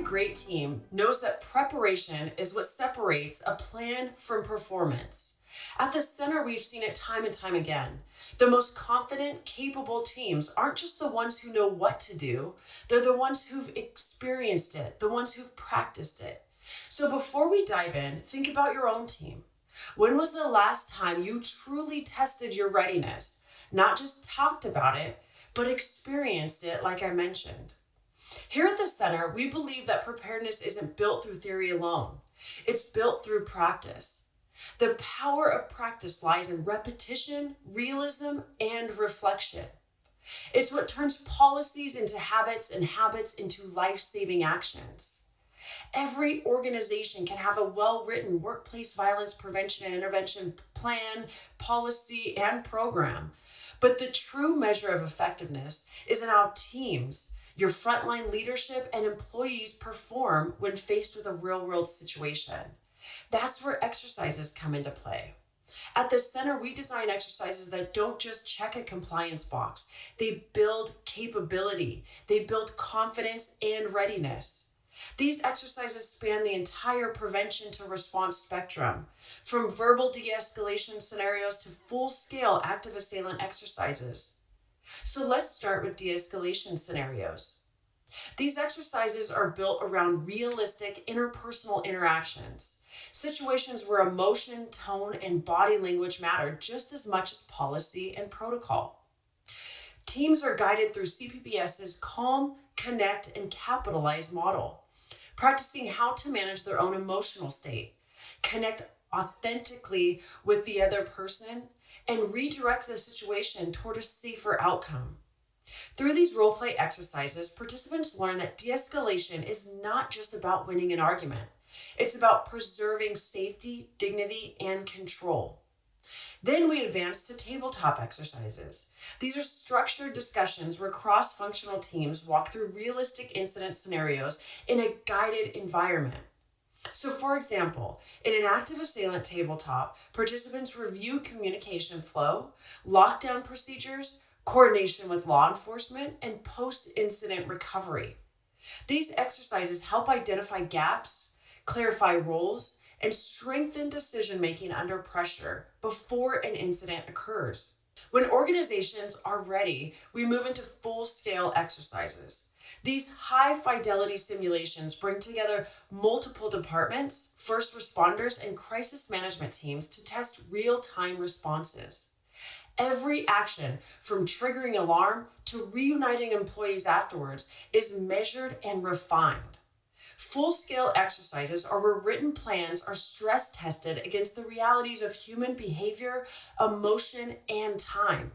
great team knows that preparation is what separates a plan from performance. At the center, we've seen it time and time again. The most confident, capable teams aren't just the ones who know what to do. They're the ones who've experienced it, the ones who've practiced it. So before we dive in, think about your own team. When was the last time you truly tested your readiness? Not just talked about it, but experienced it like I mentioned. Here at the center, we believe that preparedness isn't built through theory alone. It's built through practice. The power of practice lies in repetition, realism, and reflection. It's what turns policies into habits and habits into life-saving actions. Every organization can have a well-written workplace violence prevention and intervention plan, policy, and program. But the true measure of effectiveness is in how teams, your frontline leadership, and employees perform when faced with a real-world situation. That's where exercises come into play. At the center, we design exercises that don't just check a compliance box. They build capability. They build confidence and readiness. These exercises span the entire prevention to response spectrum, from verbal de-escalation scenarios to full-scale active assailant exercises. So let's start with de-escalation scenarios. These exercises are built around realistic interpersonal interactions, situations where emotion, tone, and body language matter just as much as policy and protocol. Teams are guided through CPPS's Calm, Connect, and Capitalize model, practicing how to manage their own emotional state, connect authentically with the other person, and redirect the situation toward a safer outcome. Through these role-play exercises, participants learn that de-escalation is not just about winning an argument. It's about preserving safety, dignity, and control. Then we advance to tabletop exercises. These are structured discussions where cross-functional teams walk through realistic incident scenarios in a guided environment. So for example, in an active assailant tabletop, participants review communication flow, lockdown procedures, coordination with law enforcement, and post-incident recovery. These exercises help identify gaps, clarify roles, and strengthen decision-making under pressure before an incident occurs. When organizations are ready, we move into full-scale exercises. These high-fidelity simulations bring together multiple departments, first responders, and crisis management teams to test real-time responses. Every action, from triggering alarm to reuniting employees afterwards, is measured and refined. Full-scale exercises are where written plans are stress-tested against the realities of human behavior, emotion, and time.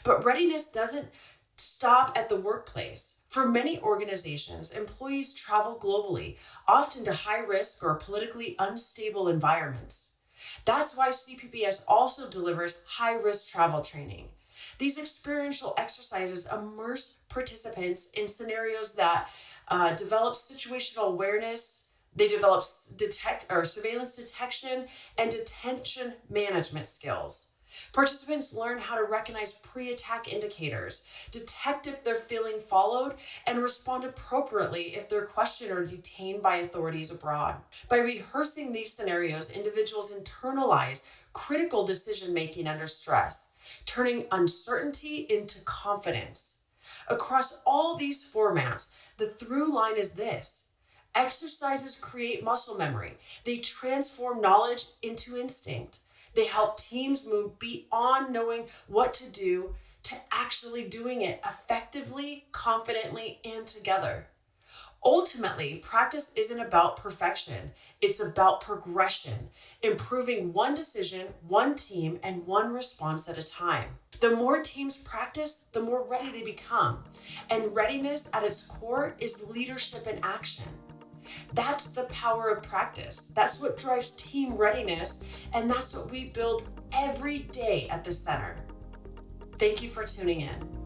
But readiness doesn't stop at the workplace. For many organizations, employees travel globally, often to high-risk or politically unstable environments. That's why CPPS also delivers high-risk travel training. These experiential exercises immerse participants in scenarios that develop situational awareness. They develop surveillance detection and detention management skills. Participants learn how to recognize pre-attack indicators, detect if they're feeling followed, and respond appropriately if they're questioned or detained by authorities abroad. By rehearsing these scenarios, individuals internalize critical decision-making under stress, turning uncertainty into confidence. Across all these formats, the through line is this: exercises create muscle memory. They transform knowledge into instinct. They help teams move beyond knowing what to do to actually doing it effectively, confidently, and together. Ultimately, practice isn't about perfection. It's about progression, improving one decision, one team, and one response at a time. The more teams practice, the more ready they become. And readiness at its core is leadership in action. That's the power of practice. That's what drives team readiness, and that's what we build every day at the center. Thank you for tuning in.